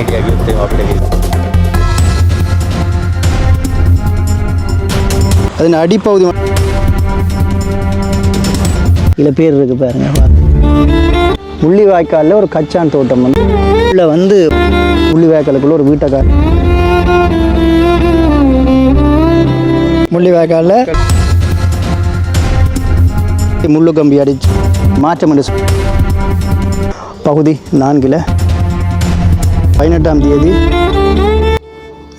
media give them update. அதன் அடிப்பகுதி இதில் பேர் இருக்கு பாருங்க. முள்ளிவாய்க்காலில் ஒரு கச்சான் தோட்டம் வந்து உள்ள வந்து முள்ளிவாய்க்காலுக்குள்ள ஒரு வீட்டைக்கார முள்ளிவாய்க்காலில் முள்ளு கம்பி அடிச்சு மாற்றம் என்று பகுதி 4 18ஆம் தேதி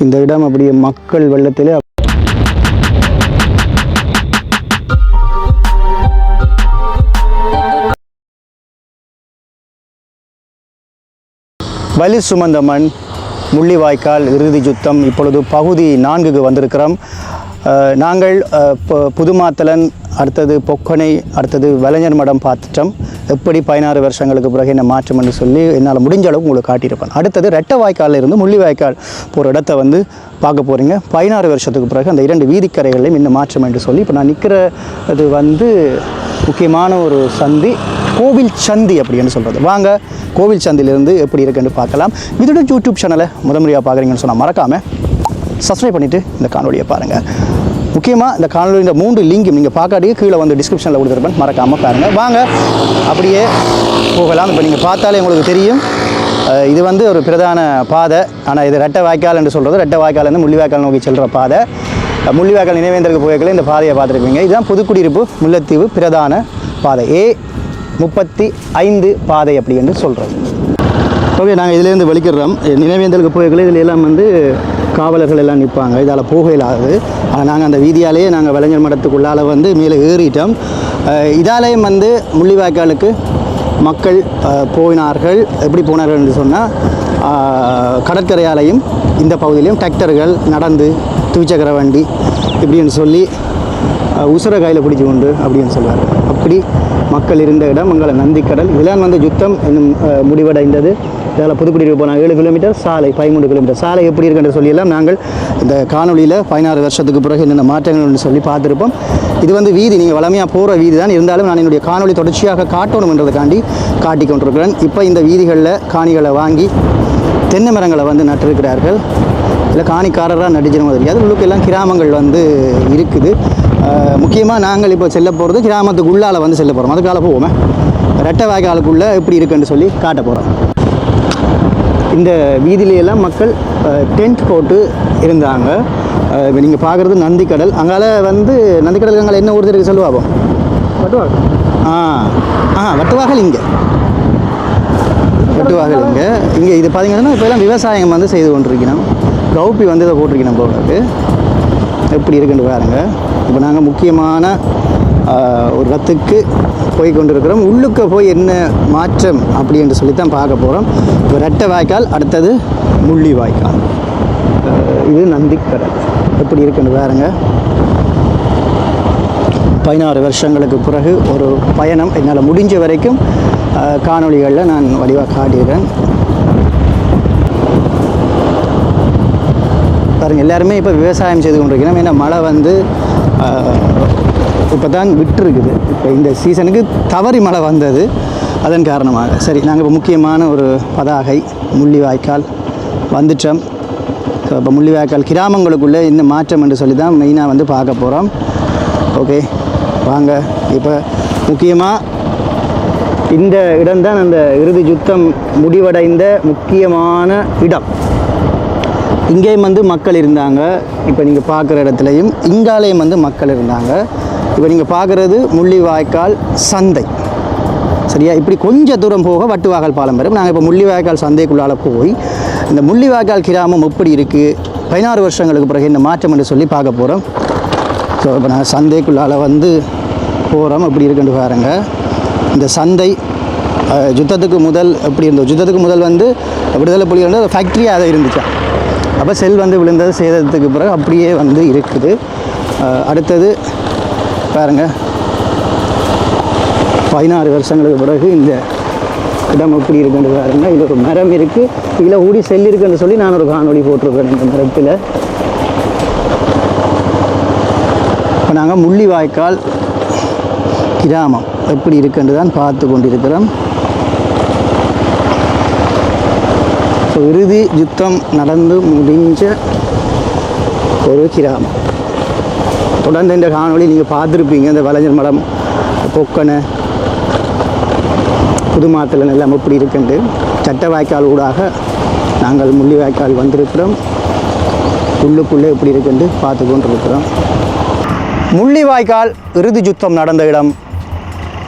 இந்த இடம் அப்படியே மக்கள் வெள்ளத்தில் வலி சுமந்த மண் முள்ளிவாய்க்கால் இறுதி யுத்தம் இப்பொழுது பகுதி 4க்கு வந்திருக்கிறோம். நாங்கள் புதுமாத்தலன், அடுத்தது பொக்கனை, அடுத்தது வலைஞர் மடம் பார்த்துட்டோம். எப்படி 16 வருஷங்களுக்கு பிறகு என்ன மாற்றம் என்று சொல்லி என்னால் முடிஞ்ச அளவுக்கு உங்களுக்கு காட்டியிருப்பேன். அடுத்தது ரெட்டை வாய்க்காலில் இருந்து முள்ளிவாய்க்கால் போகிற இடத்த வந்து பார்க்க போகிறீங்க. 16 வருஷத்துக்கு பிறகு அந்த 2 வீதிக்கரைகளையும் இன்னும் மாற்றம் என்று சொல்லி இப்போ நான் நிற்கிறது வந்து முக்கியமான ஒரு சந்தி, கோவில் சந்தி அப்படின்னு சொல்கிறது. வாங்க கோவில் சந்திலிருந்து எப்படி இருக்குன்னு பார்க்கலாம். இதோட யூடியூப் சேனலை முதன்முறையாக பார்க்குறீங்கன்னு சொன்னால் மறக்காமல் சப்ஸ்கிரைப் பண்ணிவிட்டு இந்த காணொலியை பாருங்கள். முக்கியமாக இந்த காணொலியோட 3 லிங்கும் நீங்கள் பார்க்காட்டியே கீழே வந்து டிஸ்கிரிப்ஷனில் கொடுத்துருப்பேன், மறக்காமல் பாருங்கள். வாங்க அப்படியே போகலாம். இப்போ நீங்கள் பார்த்தாலே உங்களுக்கு தெரியும், இது வந்து ஒரு பிரதான பாதை. ஆனால் இது ரெட்டை வாய்க்கால் என்று சொல்கிறது. ரெட்டை வாய்க்காலேருந்து முள்ளிவாய்க்கால் நோக்கி செல்கிற பாதை. முள்ளிவாய்க்கால் நினைவேந்தலுக்கு போய்க்கல இந்த பாதையை பார்த்துருப்பீங்க. இதுதான் புதுக்குடியிருப்பு முல்லைத்தீவு பிரதான பாதை, A35 பாதை அப்படி என்று சொல்கிறது. ஓகே, நாங்கள் இதிலேருந்து வெளிக்கிறோம். நினைவேந்தலுக்கு போய்க்கல இதில் எல்லாம் வந்து காவலர்கள் எல்லாம் நிற்பாங்க, இதால் போக இல்லாது. ஆனால் நாங்கள் அந்த வீதியாலேயே நாங்கள் வலைஞர் மடத்துக்குள்ளால் வந்து மேலே ஏறிட்டோம். இதாலேயும் வந்து முள்ளிவாய்க்காலுக்கு மக்கள் போயினார்கள். எப்படி போனார்கள் என்று சொன்னால், கடற்கரையாலையும் இந்த பகுதியிலையும் டிராக்டர்கள் நடந்து துவிச்சக்கர வண்டி இப்படின்னு சொல்லி உசுர கையில் பிடிச்சி கொண்டு அப்படின்னு சொல்லுவார். அப்படி மக்கள் இருந்த இடம் மங்கள நந்திக்கடல். இதெல்லாம் வந்து யுத்தம் இன்னும் முடிவடைந்தது. இதில் புதுக்குடியிருப்பு போனால் 7 கிலோமீட்டர் சாலை, 13 கிலோமீட்டர் சாலை எப்படி இருக்குன்னு சொல்லியெல்லாம் நாங்கள் இந்த காணொலியில் 16 வருஷத்துக்கு பிறகு என்னென்ன மாற்றங்கள்னு சொல்லி பார்த்துருப்போம். இது வந்து வீதி, நீங்கள் வளமையாக போகிற வீதி தான், இருந்தாலும் நான் என்னுடைய காணொலி தொடர்ச்சியாக காட்டணுன்றதுக்காண்டி காட்டி கொண்டிருக்கிறேன். இப்போ இந்த வீதிகளில் காணிகளை வாங்கி தென்னை மரங்களை வந்து நட்டிருக்கிறார்கள். இல்லை காணிக்காரராக நடிச்சிட மாதிரி அது உள்ளுக்கு எல்லாம் கிராமங்கள் வந்து இருக்குது. முக்கியமாக நாங்கள் இப்போ செல்ல போகிறது கிராமத்துக்கு உள்ளால் வந்து செல்ல போகிறோம். அதுக்கால போவோமே ரெட்டை வாய்க்காலுக்குள்ளே எப்படி இருக்குன்னு சொல்லி காட்ட போகிறோம். இந்த வீதியிலையெல்லாம் மக்கள் டென்ட் போட்டு இருந்தாங்க. இப்போ நீங்கள் பார்க்குறது நந்திக்கடல். அங்கால வந்து நந்திக்கடலுக்கு அங்கே என்ன ஊர் இருக்கு சொல்லுவாப்போம்? வட்டுவாகல். இங்கே வட்டுவாகல் இங்கே இது பார்த்தீங்கன்னா இப்போ எல்லாம் விவசாயம் வந்து செய்து கொண்டிருக்கணும். கௌப்பி வந்து இதை போட்டிருக்கணும் போகிறது. எப்படி இருக்குன்னு பாருங்க. இப்போ நாங்கள் முக்கியமான ஒரு இடத்துக்கு போய் கொண்டிருக்கிறோம். உள்ளுக்க போய் என்ன மாற்றம் அப்படி என்று சொல்லித்தான் பார்க்க போகிறோம். இப்போ ரெட்டை வாய்க்கால், அடுத்தது முள்ளி வாய்க்கால், இது நந்திக்கடல். எப்படி இருக்குன்னு பாருங்க. 16 வருஷங்களுக்கு பிறகு ஒரு பயணம். என்னால் முடிஞ்ச வரைக்கும் காணொளிகளில் நான் வடிவாக காட்டியிருக்கேன். பாருங்கள், எல்லாருமே இப்போ விவசாயம் செய்து கொண்டிருக்கிறோம். ஏன்னா மழை வந்து இப்போ தான் விட்டுருக்குது. இப்போ இந்த சீசனுக்கு தவறி மழை வந்தது, அதன் காரணமாக. சரி, நாங்கள் இப்போ முக்கியமான ஒரு பதாகை முள்ளிவாய்க்கால் வந்துட்டோம். ஸோ இப்போ முள்ளிவாய்க்கால் கிராமங்களுக்குள்ளே இந்த மாற்றம் என்று சொல்லி தான் மெயினாக வந்து பார்க்க போகிறோம். ஓகே, வாங்க. இப்போ முக்கியமாக இந்த இடம்தான் அந்த இறுதி யுத்தம் முடிவடைந்த முக்கியமான இடம். இங்கேயும் வந்து மக்கள் இருந்தாங்க. இப்போ நீங்கள் பார்க்குற இடத்துலையும் இங்காலேயும் வந்து மக்கள் இருந்தாங்க. இப்போ நீங்கள் பார்க்குறது முள்ளிவாய்க்கால் சந்தை, சரியா? இப்படி கொஞ்சம் தூரம் போக வட்டுவாய்க்கால் பாலம் வரும். நாங்கள் இப்போ முள்ளிவாய்க்கால் சந்தைக்குள்ளால் போய் இந்த முள்ளிவாய்க்கால் கிராமம் எப்படி இருக்குது, 16 வருஷங்களுக்கு பிறகு என்ன மாற்றம் என்று சொல்லி பார்க்க போகிறோம். ஸோ இப்போ நாங்கள் சந்தைக்குள்ளால் வந்து போகிறோம். எப்படி இருக்குன்னு பாருங்க. இந்த சந்தை யுத்தத்துக்கு முதல் எப்படி இருந்தது? யுத்தத்துக்கு முதல் வந்து விடுதலை புலிகள் ஃபேக்ட்ரியாக அதை இருந்துச்சா. அப்போ செல் வந்து விழுந்தது சேதத்துக்கு பிறகு அப்படியே வந்து இருக்குது. அடுத்தது பாருங்கள், 16 வருஷங்களுக்கு பிறகு இந்த இடம் எப்படி இருக்குன்னு பாருங்கள். இதில் ஒரு மரம் இருக்குது, இதில் ஊடி செல் இருக்குன்னு சொல்லி நான் ஒரு காணொலி போட்டிருக்கேன் இந்த மரத்தில். இப்போ நாங்கள் முள்ளிவாய்க்கால் கிராமம் எப்படி இருக்குன்னு தான் பார்த்து கொண்டிருக்கிறோம். இறுதி யுத்தம் நடந்து முடிஞ்ச ஒரு கிராமம். தொடர்ந்து இந்த காணொளி நீங்கள் பார்த்துருப்பீங்க. இந்த வலைஞர் மடம், பொக்கனை, புதுமாத்தலன் எல்லாம் எப்படி இருக்குண்டு. சட்ட வாய்க்கால் ஊடாக நாங்கள் முள்ளிவாய்க்கால் வந்திருக்கிறோம். உள்ளுக்குள்ளே எப்படி இருக்குண்டு பார்த்து கொண்டிருக்கிறோம். முள்ளிவாய்க்கால் இறுதி யுத்தம் நடந்த இடம்.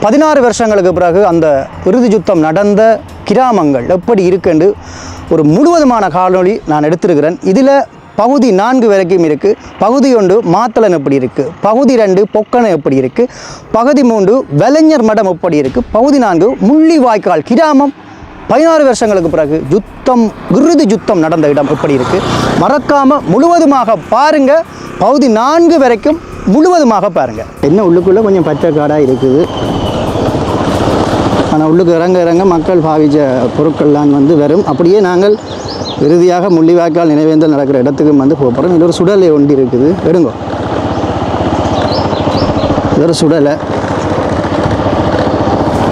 16 வருஷங்களுக்கு பிறகு அந்த இறுதி யுத்தம் நடந்த கிராமங்கள் எப்படி இருக்குண்டு ஒரு முழுவதுமான காணொளி நான் எடுத்திருக்கிறேன். இதில் பகுதி 4 வரைக்கும் இருக்குது. பகுதி 1 மாத்தளன் எப்படி இருக்குது, பகுதி 2 பொக்கனை எப்படி இருக்குது, பகுதி 3 வலைஞர் மடம் எப்படி இருக்குது, பகுதி 4 முள்ளிவாய்க்கால் கிராமம் 16 வருஷங்களுக்கு பிறகு இறுதி யுத்தம் நடந்த இடம் எப்படி இருக்குது. மறக்காமல் முழுவதுமாக பாருங்கள். பகுதி 4 வரைக்கும் முழுவதுமாக பாருங்கள். என்ன உள்ளுக்குள்ளே கொஞ்சம் பச்சை காடாக இருக்குது. ஆனால் உள்ளுக்கு இறங்க மக்கள் பாவித்த பொருட்கள்லாம் வரும். அப்படியே நாங்கள் இறுதியாக முள்ளிவாய்க்கால் நினைவேந்தல் நடக்கிற இடத்துக்கு போகிறோம். இது ஒரு சுடலை ஒண்டி இருக்குது. எடுங்கோ, இது ஒரு சுடலை.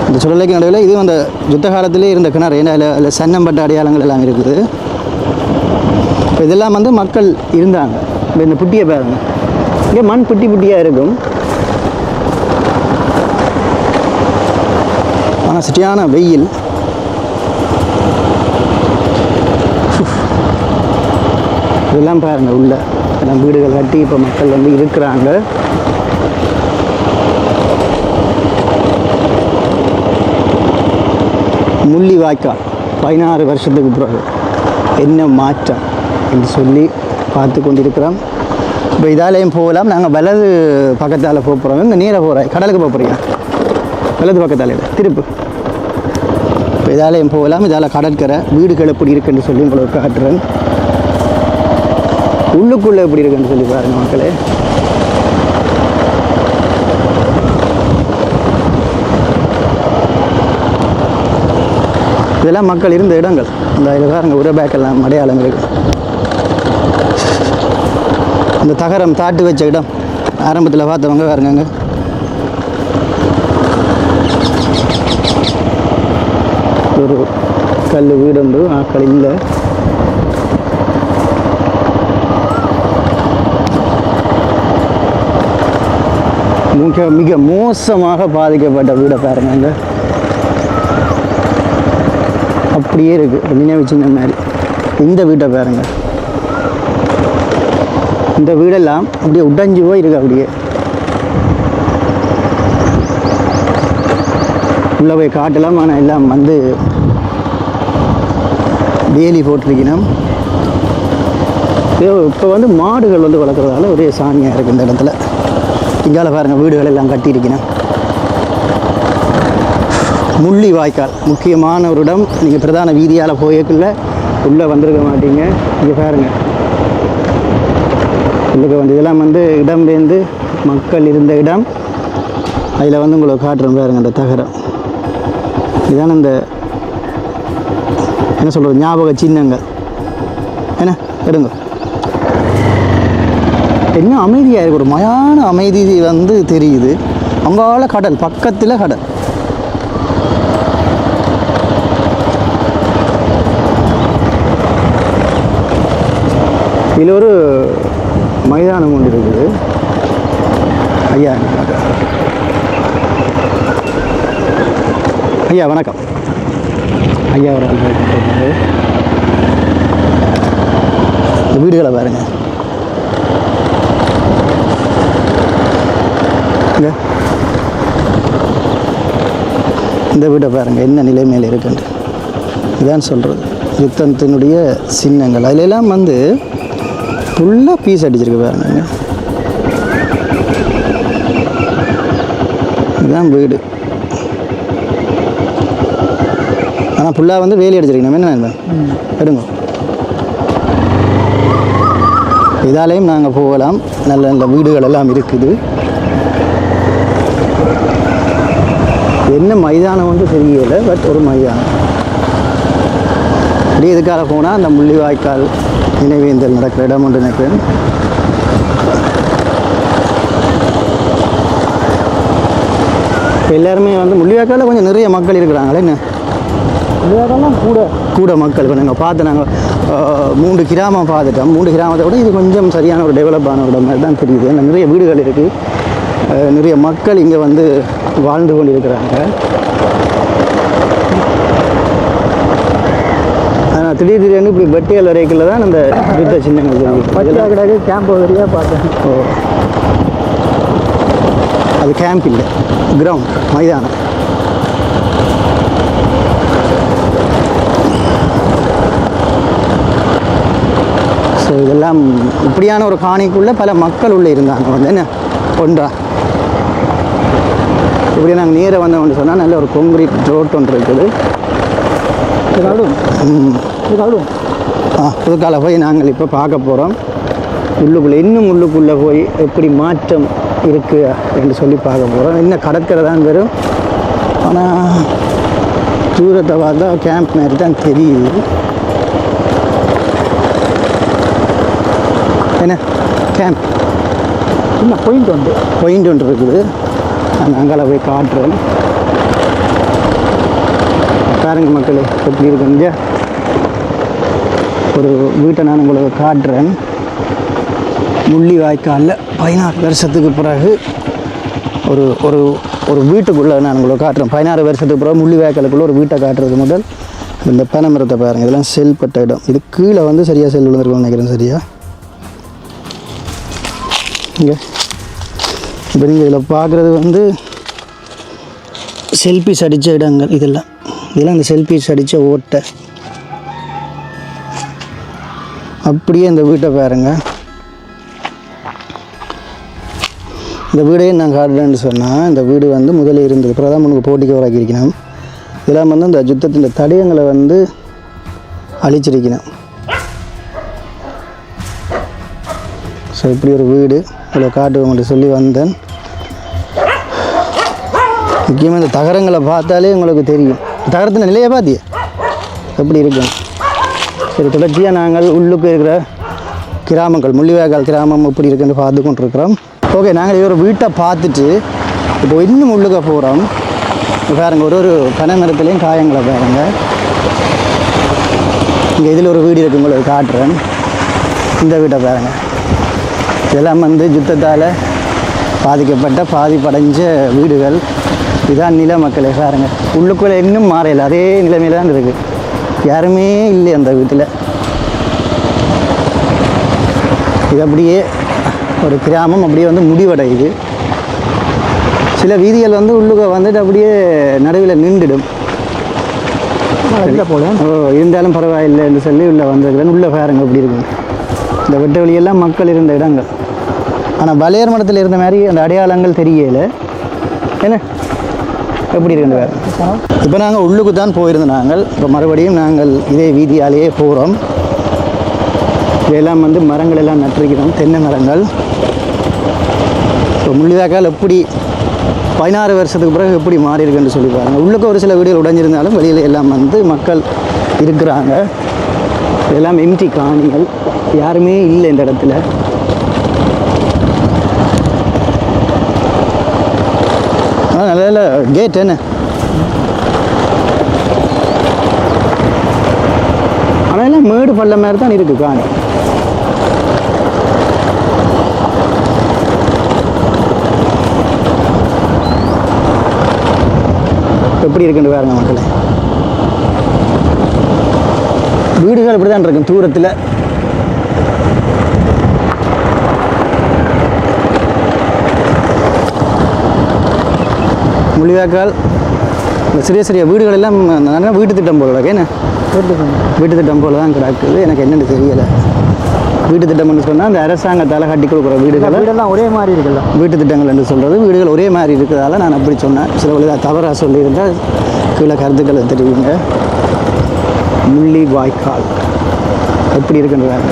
இந்த சுடலைக்கு நடுவில் இது அந்த யுத்த காலத்திலே இருந்த கிணறு. ஏன்னா அதில் சன்னம்பட்ட அடையாளங்கள் எல்லாம் இருக்குது. இப்போ இதெல்லாம் மக்கள் இருந்தாங்க. இப்போ இந்த புட்டியை பாருங்க, இங்கே மண் புட்டி புட்டியாக இருக்கும். ஆனால் சரியான வெயில். இதெல்லாம் பாருங்கள், உள்ள எல்லாம் வீடுகள் கட்டி இப்போ மக்கள் இருக்கிறாங்க. முள்ளிவாய்க்கால் 16 வருஷத்துக்கு பிறகு என்ன மாற்றம் என்று சொல்லி பார்த்து கொண்டிருக்கிறோம். இப்போ இதாலேயும் போகலாம். நாங்கள் வலது பக்கத்தால் போக போகிறோம். இங்கே நீரை போகிறேன், கடலுக்கு போக போகிறீங்க. வலது பக்கத்தால் திருப்பு. இப்போ இதாலேயும் போகலாம். இதால் கடற்கரை வீடுகள் எப்படி இருக்குன்னு சொல்லி உங்களுக்கு காட்டுறேன். உள்ளுக்குள்ளே எப்படி இருக்குன்னு சொல்லி பாருங்கள் மக்களே. இதெல்லாம் மக்கள் இருந்த இடங்கள். இந்த இதில் பாருங்கள், உரபேக்கெல்லாம் அடையாளம் இருக்குது. இந்த தகரம் தாட்டு வச்ச இடம் ஆரம்பத்தில் பார்த்தவங்க பாருங்க. ஒரு கல் வீடுண்டு, ஆக்கள் இல்லை. மிக மோசமாக பாதிக்கப்பட்ட வீடை பாருங்க. அப்படியே இருக்குது, நினைவு சின்ன மாதிரி. இந்த வீட்டை பாருங்க. இந்த வீடெல்லாம் அப்படியே உடைஞ்சு போய் இருக்கு. அப்படியே உள்ளே போய் காட்டலாம். ஆனால் எல்லாம் வேலி போட்டிருக்கணும். இப்போ மாடுகள் வளர்க்குறதால ஒரே சாணியாக இருக்குது இந்த இடத்துல. இங்கால பாருங்கள், வீடுகள் எல்லாம் கட்டியிருக்கணும். முள்ளிவாய்க்கால் முக்கியமான ஒரு இடம். நீங்கள் பிரதான வீதியால் போயக்குள்ள உள்ளே வந்திருக்க மாட்டீங்க. இங்கே பாருங்கள், உள்ளுக்கு இதெல்லாம் இடம்பெயர்ந்து மக்கள் இருந்த இடம். அதில் உங்களுக்கு காட்டுறோம் பாருங்கள். அந்த தகரம் இதான இந்த என்ன சொல்கிறது, ஞாபக சின்னங்கள். என்ன எடுங்க, என்ன அமைதியாக இருக்குது. ஒரு மயான அமைதி தெரியுது. அங்கால கடல், பக்கத்தில் கடல். இதில் ஒரு மைதானம் ஒன்று இருக்குது. ஐயா ஐயா வணக்கம். ஐயா ஒரு இந்த வீடுகளை பாருங்க. இந்த வீட்டை பாருங்கள் என்ன நிலைமையில் இருக்குன்னு. இதான் சொல்கிறது யுத்தத்தினுடைய சின்னங்கள். அதிலெல்லாம் ஃபுல்லாக பீஸ் அடிச்சிருக்கு பாருங்க. இதுதான் வீடு. ஆனால் ஃபுல்லாக வேலி அடிச்சிருக்கணும். என்ன எடுங்க. இதாலேயும் நாங்கள் போகலாம். நல்ல நல்ல வீடுகள் எல்லாம் இருக்குது. என்ன மைதானம் தெரியலை, பட் ஒரு மைதானம். அப்படியே இதுக்காக போனால் அந்த முள்ளிவாய்க்கால் நினைவேந்தல் நடக்கிற இடம் ஒன்று நினைக்கிறேன். இப்போ எல்லாருமே முள்ளிவாய்க்காலில் கொஞ்சம் நிறைய மக்கள் இருக்கிறாங்களே. என்ன முள்ளிவாய்க்கால்லாம் கூட மக்கள் இப்போ நாங்கள் பார்த்து நாங்கள் 3 கிராமம் பார்த்துட்டோம். 3 கிராமத்தை விட இது கொஞ்சம் சரியான ஒரு டெவலப் ஆன ஒரு மாதிரி தான் தெரியுது. ஏன்னா நிறைய வீடுகள் இருக்குது, நிறைய மக்கள் இங்கே வந்து வாழ்ந்து கொண்டு இருக்கிறாங்க. ஆனால் திடீர்னு இப்படி வெட்டியல் வரைக்குள்ள தான் அந்த யுத்த சின்னங்கள் பச்சை கிடக்கு கேம்ப் வழியாக பார்த்தேன். ஓ, அது கேம்ப் இல்லை, கிரவுண்ட், மைதானம். ஸோ இதெல்லாம் இப்படியான ஒரு காணிக்குள்ளே பல மக்கள் உள்ளே இருந்தாங்க வந்து என்ன ஒன்றா. இப்படி நாங்கள் நேராக வந்தோம்னு சொன்னால் நல்ல ஒரு கான்கிரீட் ரோட் ஒன்று இருக்குது. புதுக்கால போய் நாங்கள் இப்போ பார்க்க போகிறோம். உள்ளுக்குள்ளே போய் எப்படி மாற்றம் இருக்குது என்று சொல்லி பார்க்க போகிறோம். இன்னும் கடற்கரை தான் வரும், ஆனால் தூரத்தை பார்த்தா கேம்ப் மாதிரி தான் தெரியுது. என்ன கேம்ப் சின்ன பாயிண்ட் ஒன்று இருக்குது. நான் அங்கே போய் காட்டுறேன். பாருங்க மக்களே எப்படி இருக்குங்க. ஒரு வீட்டை நான் உங்களுக்கு காட்டுறேன். முள்ளிவாய்க்காலில் 16 வருஷத்துக்கு பிறகு ஒரு ஒரு ஒரு வீட்டுக்குள்ளே நான் உங்களுக்கு காட்டுறேன். 16 வருஷத்துக்கு பிறகு முள்ளிவாய்க்காலுக்குள்ளே ஒரு வீட்டை காட்டுறது முதல் இந்த பனை மரத்தை பாருங்கள். இதெல்லாம் செல்பட்ட இடம். இது கீழே வந்து சரியாக செல் விழுந்துருக்கோம்னு நினைக்கிறேன். சரியா இங்கே இப்போ நீங்கள் இதில் பார்க்குறது வந்து செல்ஃபிஸ் அடித்த இடங்கள். இதெல்லாம் இந்த செல்ஃபிஸ் அடித்த ஓட்டை. அப்படியே இந்த வீட்டை பாருங்கள். இந்த வீடையும் நான் காட்டுறேன்னு சொன்னால், இந்த வீடு வந்து முதல்ல இருந்தது, பிரதம முன்னுக்கு போட்டிக்கு உருவாக்கியிருக்கணும். இதெல்லாம் வந்து இந்த யுத்தத்தின் தடயங்களை வந்து அழிச்சிருக்கணும். ஸோ இப்படி ஒரு வீடு இவ்வளோ காட்டுவோம்னு சொல்லி வந்தேன். முக்கியமாக இந்த தகரங்களை பார்த்தாலே உங்களுக்கு தெரியும். தகரத்தின் நிலையை பார்த்தியே எப்படி இருக்கும். சரி, தொடர்ச்சியாக நாங்கள் உள்ளுக்கு இருக்கிற கிராமங்கள், முள்ளிவாய்க்கால் கிராமம் எப்படி இருக்குன்னு பார்த்து கொண்டிருக்கிறோம். ஓகே, நாங்கள் ஒரு வீட்டை பார்த்துட்டு இப்போ இன்னும் உள்ளுக்க போகிறோம். பாருங்கள், ஒரு பனை மரத்துலேயும் காயங்களை பாருங்கள். இங்கே இதில் ஒரு வீடு இருக்குது, உங்களுக்கு காட்டுறேன். இந்த வீட்டை பாருங்கள். இதெல்லாம் வந்து யுத்தத்தால் பாதிக்கப்பட்ட பாதிப்படைஞ்ச வீடுகள். இதான் நில மக்களை பாருங்க. உள்ளுக்குள்ளே இன்னும் மாறையில் அதே நிலைமையில் தான் இருக்குது. யாருமே இல்லை அந்த வீட்டில். இது அப்படியே ஒரு கிராமம் அப்படியே வந்து முடிவடையுது. சில வீதிகள் வந்து உள்ளுக்க வந்துட்டு அப்படியே நடுவில் நின்றுடும். இருந்தாலும் பரவாயில்லைன்னு சொல்லி உள்ளே வந்துருக்குறேன். உள்ளே பாருங்க எப்படி இருக்குங்க. இந்த வெட்ட வெளியெல்லாம் மக்கள் இருந்த இடங்கள். ஆனால் பலையர் மடத்தில் இருந்த மாதிரி அந்த அடையாளங்கள் தெரியல. என்ன எப்படி இருக்கு வேறு. இப்போ நாங்கள் உள்ளுக்கு தான் போயிருந்தோம். நாங்கள் இப்போ மறுபடியும் நாங்கள் இதே வீதியாலேயே போகிறோம். இதெல்லாம் வந்து மரங்கள் எல்லாம் நட்டிருக்கிறோம், தென்னை மரங்கள். இப்போ முள்ளிவாய்க்கால் எப்படி 16 வருஷத்துக்கு பிறகு எப்படி மாறி இருக்குன்னு சொல்லி பாருங்கள். உள்ளுக்கு ஒரு சில வீடுகள் உடைஞ்சிருந்தாலும் வெளியில் எல்லாம் வந்து மக்கள் இருக்கிறாங்க. இதெல்லாம் எம்டி காணிகள், யாருமே இல்லை இந்த இடத்துல. நல்ல நல்ல கேட் என்ன. ஆனால் எல்லாம் மேடு பள்ள மாதிரி தான் இருக்குது காணி. எப்படி இருக்குன்னு பாருங்க மக்களே. வீடுகள் இப்படி தான் இருக்கும் தூரத்தில். முள்ளிவாய்க்கால் இந்த சிறிய சிறிய வீடுகள் எல்லாம் நல்ல வீட்டு திட்டம் போல இருக்கு. என்ன வீட்டு திட்டம் போல தான் கிடக்குது. எனக்கு என்னென்னு தெரியலை. வீட்டு திட்டம்னு சொன்னால் அந்த அரசாங்கத்தால் கட்டி கொடுக்குற வீடுகள் ஒரே மாதிரி இருக்குல்ல. வீட்டு திட்டங்கள் என்று சொல்கிறது வீடுகள் ஒரே மாதிரி இருக்கிறதால நான் அப்படி சொன்னேன். சில வழியாக தவறாக சொல்லியிருந்தால் கீழே கருத்துக்களை தெரிவிங்க. முள்ளிவாய்க்கால் எப்படி இருக்குன்றாங்க.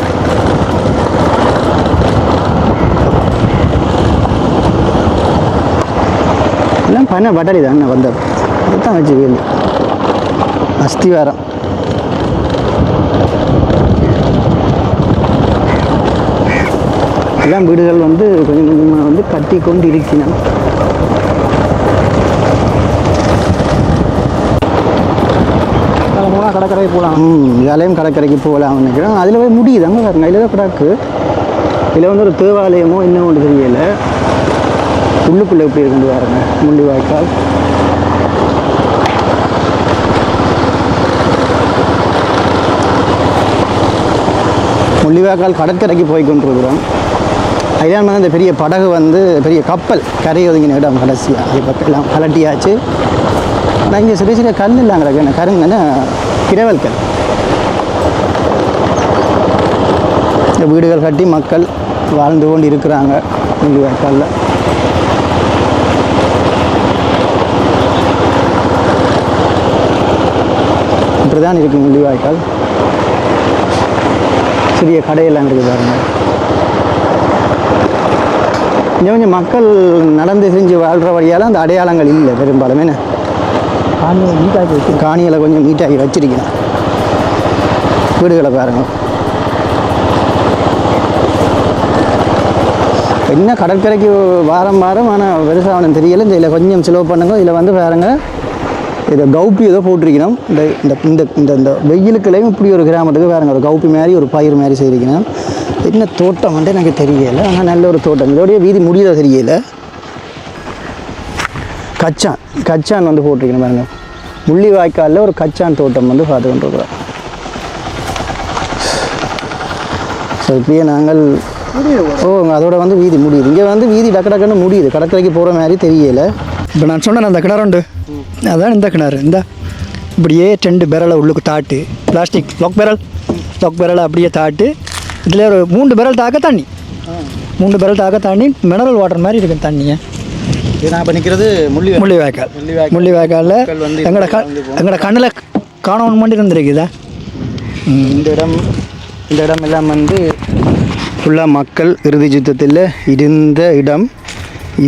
எல்லாம் பண்ண பட்டாளி தான் வந்தது. அதுதான் வச்சு வீடு அஸ்திவாரம். எல்லாம் வீடுகள் வந்து கொஞ்சம் கொஞ்சமாக வந்து கட்டி கொண்டு இருக்கிறோம். கடற்கரைக்கு போகலாம். இதாலையும் கடற்கரைக்கு போகலாம்னு நினைக்கிறேன். அதில் போய் முடியுது அங்கே பாருங்க, அதில் தான் கிடக்கு. இதில் வந்து ஒரு தேவாலயமோ இன்னும் ஒன்று தெரியலை. உள்ளுக்குள்ளே எப்படி இருக்குன்னு பாருங்க, முள்ளிவாய்க்கால். முள்ளிவாய்க்கால் கடற்கரைக்கு போய் கொண்டிருக்கிறோம். அதுதான் வந்து இந்த பெரிய படகு வந்து பெரிய கப்பல் கரை ஒதுங்கின இடம் கடைசியாக இப்போ எல்லாம் கலட்டியாச்சு. ஆனால் இங்கே சிறிய சிறிய கல் எல்லாம் கிடக்கு. என்ன கருங்கன்னா கிரவல் கல். இந்த வீடுகள் கட்டி மக்கள் வாழ்ந்து கொண்டு இருக்கிறாங்க முள்ளிவாய்க்காலில். இப்படி தான் இருக்குது முள்ளிவாய்க்கால். சிறிய கடையெல்லாம் இருக்குது பாருங்க. கொஞ்சம் கொஞ்சம் மக்கள் நடந்து செஞ்சு வாழ்கிற வழியால் அந்த அடையாளங்கள் இல்லை பெரும்பாலும். என்ன காணியை நீட்டாக்கி வச்சு காணிகளை கொஞ்சம் நீட்டாகி வச்சிருக்கணும். வீடுகளை பாருங்கள். என்ன கடற்கரைக்கு வாரம் ஆனால் பெருசாக அவனும் தெரியலை. இந்த இதில் கொஞ்சம் செலவு பண்ணுங்க. இதில் வந்து பாருங்கள், இதை கௌப்பி ஏதோ போட்டிருக்கணும். இந்த இந்த இந்த இந்த வெயிலுக்குள்ளையும் இப்படி ஒரு கிராமத்துக்கு பாருங்கள், ஒரு கௌப்பி மாதிரி ஒரு பயிர் மாதிரி செய்திருக்கணும். என்ன தோட்டம் வந்து எனக்கு தெரியலை, ஆனால் நல்ல ஒரு தோட்டம். இதோடைய வீதி முடியல தெரியலை. கச்சான் வந்து போட்டிருக்கணும் பாருங்கள். முள்ளிவாய்க்காலில் ஒரு கச்சான் தோட்டம் வந்து பார்த்து கொண்டிருக்கிறோம். ஸோ இப்படியே நாங்கள் அதோட வந்து வீதி முடியுது. இங்கே வந்து வீதி டக்குன்னு முடியுது. கடற்கரைக்கு போகிற மாதிரி தெரியலை. இப்போ நான் சொன்னேன் அந்த கிணறு உண்டு, அதான் இந்த கிணறு. இந்த இப்படியே 2 பேரலை உள்ளுக்கு தாட்டு, பிளாஸ்டிக் லாக் பேரலை அப்படியே தாட்டு, இதில் ஒரு 3 பேரல் தாக்க தண்ணி, 3 பேரல் தாக்க தண்ணி மினரல் வாட்டர் மாதிரி இருக்குது தண்ணியை. இது நான் பண்ணிக்கிறது முள்ளிவாய்க்காலில் எங்களோட கண்ணில் காணவன் பண்ணி இருந்திருக்குதா. இந்த இடம் எல்லாம் வந்து ஃபுல்லாக மக்கள் இறுதி யுத்தத்தில் இருந்த இடம்.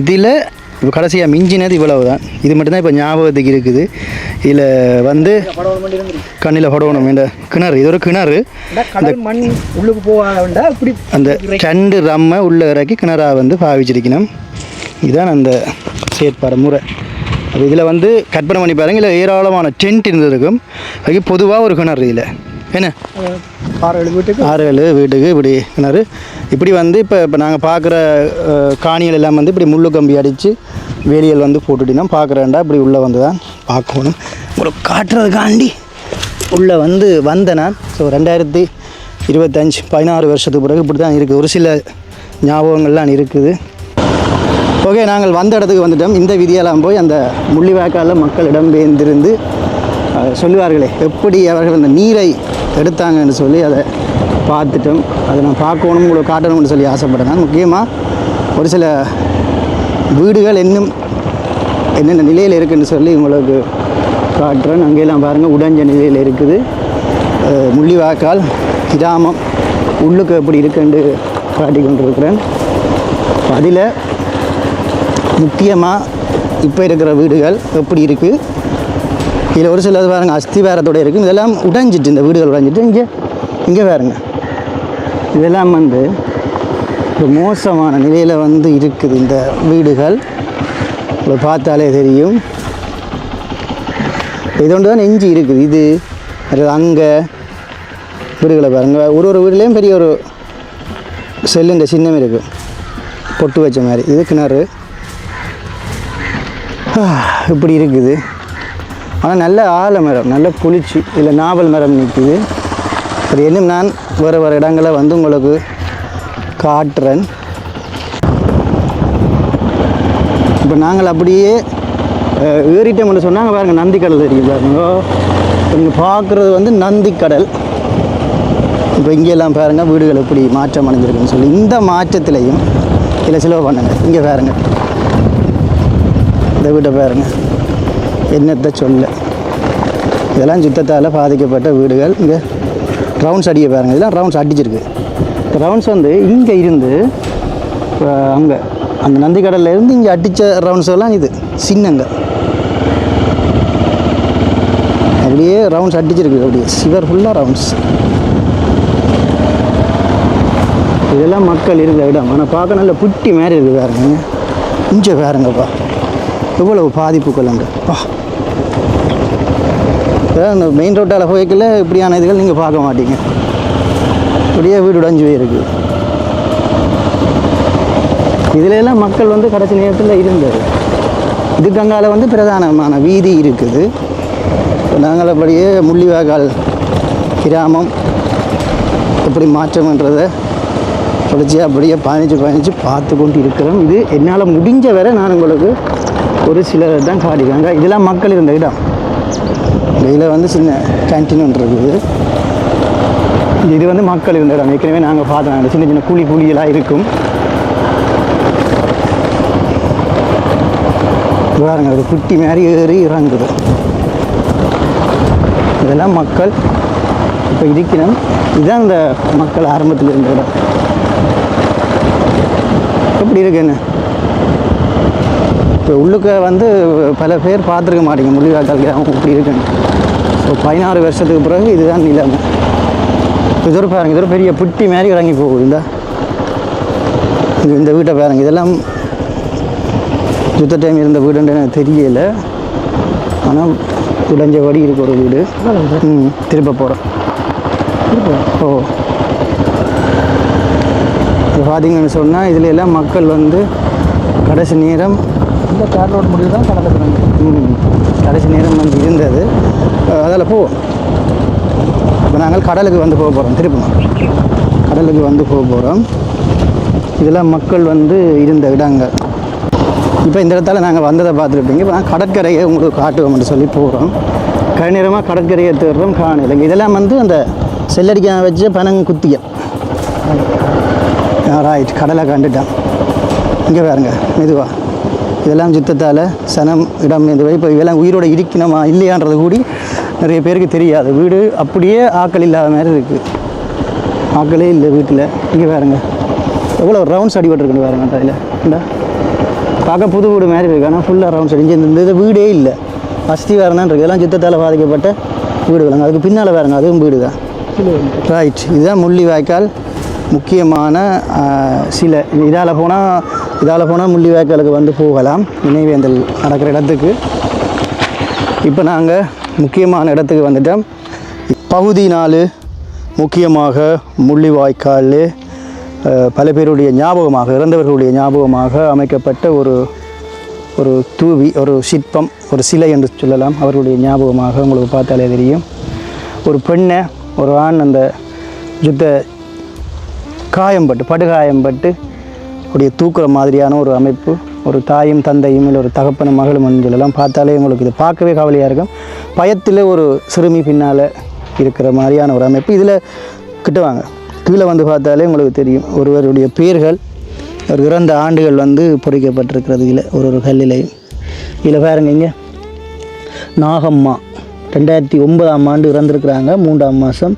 இதில் இப்போ கடைசியாக மிஞ்சினது இவ்வளவு தான். இது மட்டும்தான் இப்போ ஞாபகத்துக்கு இருக்குது. இதில் வந்து கண்ணில் படணும் இந்த கிணறு. இது ஒரு கிணறு. இந்த மண் உள்ளுக்கு போவாண்டா இப்படி அந்த 2 ரம்மை உள்ள இறக்கி கிணறாக வந்து பாவிச்சிருக்கணும். இதுதான் அந்த செயற்பாடு முறை. அப்போ இதில் வந்து கற்பனை பண்ணி பாருங்க, இதில் ஏராளமான டென்ட் இருந்திருக்கும். அதுக்கு பொதுவாக ஒரு கிணறு. இதில் என்ன 6-7 வீட்டுக்கு இப்படி கிணறு. இப்படி வந்து இப்போ நாங்கள் பார்க்குற காணிகள் எல்லாம் வந்து இப்படி முள்ளு கம்பி அடித்து வேலியல் வந்து போட்டுட்டினா பார்க்குறேன்டா இப்படி உள்ளே வந்து தான் பார்க்கணும். உங்களுக்கு காட்டுறதுக்காண்டி உள்ளே வந்து வந்தேன் நான். ஸோ 2025 16 வருஷத்துக்கு பிறகு இப்படி தான் இருக்குது. ஒரு சில ஞாபகங்கள்லாம் இருக்குது. ஓகே, நாங்கள் வந்த இடத்துக்கு வந்துட்டோம். இந்த விதியெல்லாம் போய் அந்த முள்ளிவாய்க்காலில் மக்கள் இடம்பெயர்ந்திருந்து சொல்லுவார்களே எப்படி அவர்கள் அந்த நீரை எடுத்தாங்கன்னு சொல்லி அதை பார்த்துட்டோம். அதை நான் பார்க்கணும், உங்களுக்கு காட்டணும்னு சொல்லி ஆசைப்பட்டேன். முக்கியமாக ஒரு சில வீடுகள் இன்னும் என்னென்ன நிலையில் இருக்குதுன்னு சொல்லி உங்களுக்கு காட்டுறேன். அங்கெல்லாம் பாருங்கள் உடைஞ்ச நிலையில் இருக்குது. முள்ளிவாய்க்கால் கிராமம் உள்ளுக்கு எப்படி இருக்குன்னு காட்டி கொண்டிருக்கிறேன். அதில் முக்கியமாக இப்போ இருக்கிற வீடுகள் எப்படி இருக்குது. இதில் ஒரு சிலது பாருங்கள் அஸ்திவாரத்தோடு இருக்குது. இதெல்லாம் உடைஞ்சிட்டு, இந்த வீடுகள் உடைஞ்சிட்டு இங்கே பாருங்க, இதெல்லாம் வந்து ஒரு மோசமான நிலையில் வந்து இருக்குது இந்த வீடுகள். இப்போ பார்த்தாலே தெரியும். இது ஒன்று தான் எஞ்சி இருக்குது. இது அங்கே வீடுகளை பாருங்கள். ஒரு வீடுலேயும் பெரிய ஒரு செல்லுன்ற சின்னம் இருக்குது, பொட்டு வச்ச மாதிரி. இது கிணறு இப்படி இருக்குது. ஆனால் நல்ல ஆலமரம், நல்ல புளிச்சு. இதில் நாவல் மரம் நிற்குது. அது இன்னும் நான் வேறு இடங்களை வந்து உங்களுக்கு காட்டுறேன். இப்போ நாங்கள் அப்படியே ஏறிட்டோம்னு சொன்னாங்க பாருங்கள், நந்திக்கடல் தெரியும் பாருங்க. நீங்கள் பார்க்குறது வந்து நந்திக்கடல். இப்போ இங்கெல்லாம் பாருங்கள் வீடுகள் எப்படி மாற்றம் அடைஞ்சிருக்குன்னு சொல்லி. இந்த மாற்றத்திலையும் இதில் செலவு பண்ணுங்க. இங்கே பாருங்கள், இந்த வீட்டை பாருங்கள், என்னத்தை சொல்ல. இதெல்லாம் யுத்தத்தால் பாதிக்கப்பட்ட வீடுகள். இங்கே ரவுண்ட்ஸ் அடிக்க பாருங்கள், இதெல்லாம் ரவுண்ட்ஸ் அடிச்சிருக்கு. ரவுண்ட்ஸ் வந்து இங்கே இருந்து அங்கே அந்த நந்திக்கடலில் இருந்து இங்கே அடித்த ரவுண்ட்ஸ் எல்லாம் இது சின்னங்க அப்படியே ரவுண்ட்ஸ் அடிச்சிருக்கு. அப்படியே சிவர் ஃபுல்லாக ரவுண்ட்ஸ். இதெல்லாம் மக்கள் இருக்கிற இடம். ஆனால் பார்க்க நல்ல புட்டி மாதிரி இருக்குது பாருங்க. இங்கே பாருங்கப்பா, எவ்வளவு பாதிப்புகள் அங்கே. இந்த மெயின் ரோட்டால் போய்க்கல இப்படியான இதுகள் நீங்கள் பார்க்க மாட்டீங்க. இப்படியே வீடு உடைஞ்சு போயிருக்கு. இதில் எல்லாம் மக்கள் வந்து கடைசி நேரத்தில் இருந்தது. இதுக்கு அங்கால வந்து பிரதானமான வீதி இருக்குது. நாங்கள் அப்படியே முள்ளிவாய்க்கால் கிராமம் எப்படி மாற்றம்ன்றதை தொடர்ச்சியாக அப்படியே பயணித்து பார்த்து கொண்டு இருக்கிறோம். இது என்னால் முடிஞ்ச வரை நான் உங்களுக்கு ஒரு சிலர் தான் காட்டிக்காங்க. இதெல்லாம் மக்கள் இருந்த இடம். இதில் வந்து சின்ன கேன்டீன் ஒன்று இருக்குது. இது வந்து மக்கள் இருந்த இடம். ஏற்கனவே நாங்கள் பார்த்தோம். சின்ன சின்ன கூலிகளாக இருக்கும். பாருங்க, அது குட்டி மாதிரி ஏறி இறங்குது. இதெல்லாம் மக்கள் இப்போ இருக்கணும். இதுதான் இந்த மக்கள் ஆரம்பத்தில் இருந்த இடம். எப்படி இருக்குன்னு இப்போ உள்ளுக்க வந்து பல பேர் பார்த்துருக்க மாட்டீங்க. முள்ளிவாய்க்கால் கிராமம் இப்படி இருக்குன்னு. ஸோ 16 வருஷத்துக்கு பிறகு இதுதான் நிலைமை. இது பாருங்க, இது ஒரு பெரிய புட்டி மாதிரி இறங்கி போகுது. இந்த வீட்டை பாருங்க. இதெல்லாம் யுத்த டைம் இருந்த வீடுன்னு எனக்கு தெரியல. ஆனால் உடைஞ்சபடி இருக்கு ஒரு வீடு. திருப்ப போகிறோம். ஓ, இது பார்த்தீங்கன்னு சொன்னால் இதில் எல்லாம் மக்கள் வந்து கடைசி நேரம் இந்த கார் ரோடு முடிவு தான் கடந்துக்கிறாங்க. கடைசி நேரம் வந்து இருந்தது. அதில் போவோம். இப்போ நாங்கள் கடலுக்கு வந்து போக போகிறோம். திருப்பணும் கடலுக்கு வந்து போக போகிறோம். இதெல்லாம் மக்கள் வந்து இருந்த இடங்கள். இப்போ இந்த இடத்துல நாங்கள் வந்ததை பார்த்துருப்பீங்க. இப்போ நான் கடற்கரையை உங்களுக்கு காட்டுவோம்னு சொல்லி போகிறோம். கழிநேரமாக கடற்கரையை தேடுறோம், காணலைங்க. இதெல்லாம் வந்து அந்த செல்லடிக்க வச்ச பனங்குத்தியம். ரைட், கடலை கண்டுட்டான். இங்கே பாருங்க மெதுவா. இதெல்லாம் யுத்தத்தால் சனம் இடம் மெதுவாக இப்போ இதெல்லாம் உயிரோடு இருக்கணுமா இல்லையான்றது கூடி நிறைய பேருக்கு தெரியாது. வீடு அப்படியே ஆக்கள் இல்லாத மாதிரி இருக்குது. ஆக்களே இல்லை வீட்டில். இங்கே பாருங்க எவ்வளோ ரவுண்ட்ஸ் அடிபட்டுருக்குன்னு பாருங்க. அதில் இந்த பார்க்க புது வீடு மாதிரி இருக்குது. ஆனால் ஃபுல்லாக ரவுண்ட்ஸ் அடிஞ்சு இந்த வீடே இல்லை. அஸ்தி வேறு தான் இருக்குது. எல்லாம் யுத்தத்தால் பாதிக்கப்பட்ட வீடுகளாங்க. அதுக்கு பின்னால் பாருங்க, அதுவும் வீடு தான். ரைட், இதுதான் முள்ளிவாய்க்கால் முக்கியமான சிலை. இதால் போனால் முள்ளிவாய்க்காலுக்கு வந்து போகலாம். நினைவேந்தல் நடக்கிற இடத்துக்கு. இப்போ நாங்கள் முக்கியமான இடத்துக்கு வந்துட்டோம். பகுதி 4 முக்கியமாக முள்ளிவாய்க்கால் பல பேருடைய ஞாபகமாக, இறந்தவர்களுடைய ஞாபகமாக அமைக்கப்பட்ட ஒரு தூவி, ஒரு சிற்பம், ஒரு சிலை என்று சொல்லலாம். அவர்களுடைய ஞாபகமாக உங்களுக்கு பார்த்தாலே தெரியும். ஒரு பெண்ணை ஒரு ஆண் அந்த யுத்த படுகாயம்பட்டு உடைய தூக்குற மாதிரியான ஒரு அமைப்பு. ஒரு தாயும் தந்தையும் இல்லை ஒரு தகப்பனும் மகளும் சொல்லலாம். பார்த்தாலே உங்களுக்கு இது பார்க்கவே கவலையாக இருக்கும். பயத்தில் ஒரு சிறுமி பின்னால் இருக்கிற மாதிரியான ஒரு அமைப்பு. இதில் கிட்டுவாங்க. கீழே வந்து பார்த்தாலே உங்களுக்கு தெரியும் ஒருவருடைய பேர்கள், ஒரு இறந்த ஆண்டுகள் வந்து பொறிக்கப்பட்டிருக்கிறது. இதில் ஒரு கல்லிலையும். இதில் பாருங்க, இங்கே நாகம்மா 2009ஆம் ஆண்டு இறந்துருக்குறாங்க. 3ஆம் மாதம்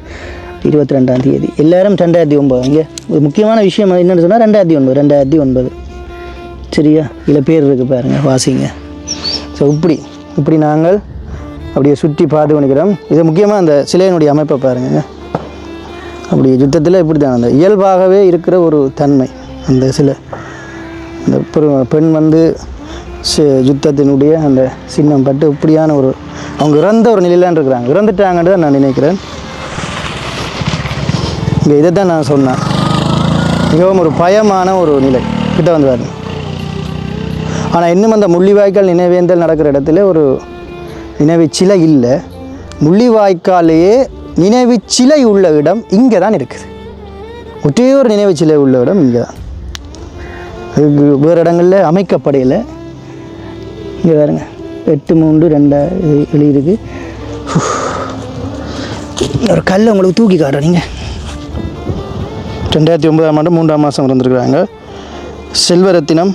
22ஆம் தேதி. எல்லோரும் 2009. இங்கே ஒரு முக்கியமான விஷயம் என்னென்னு சொன்னால் 2009 சரியா. இதில் பேர் இருக்குது பாருங்கள், வாசிங்க. ஸோ இப்படி நாங்கள் அப்படியே சுற்றி பார்த்து பண்ணிக்கிறோம். இது முக்கியமாக அந்த சிலையினுடைய அமைப்பை பாருங்க. அப்படி யுத்தத்தில் இப்படி தான் அந்த இயல்பாகவே இருக்கிற ஒரு தன்மை. அந்த சிலை இந்த பெண் வந்து யுத்தத்தினுடைய அந்த சின்னம் பட்டு இப்படியான ஒரு அவங்க இறந்த ஒரு நிலையிலான் இருக்கிறாங்க. இறந்துட்டாங்கன்னு தான் நான் நினைக்கிறேன். இங்கே இதை தான் நான் சொன்னேன். மிகவும் ஒரு பயமான ஒரு நிலை. கிட்ட வந்து பாருங்க. ஆனால் இன்னும் அந்த முள்ளிவாய்க்கால் நினைவேந்தல் நடக்கிற இடத்துல ஒரு நினைவு சிலை இல்லை. முள்ளிவாய்க்காலேயே நினைவு சிலை உள்ள இடம் இங்கே தான் இருக்குது. ஒரே ஒரு நினைவு சிலை உள்ள இடம் இங்கே தான். அதுக்கு வேறு இடங்களில் அமைக்கப்படையில். இங்கே பாருங்க 8-3-2 எழுதிருக்கு. ஒரு கல்லை உங்களுக்கு தூக்கி காட்டுறேன். நீங்கள் 2009ஆம் ஆண்டு 3ஆம் மாதம் இறந்துருக்குறாங்க. செல்வரத்தினம்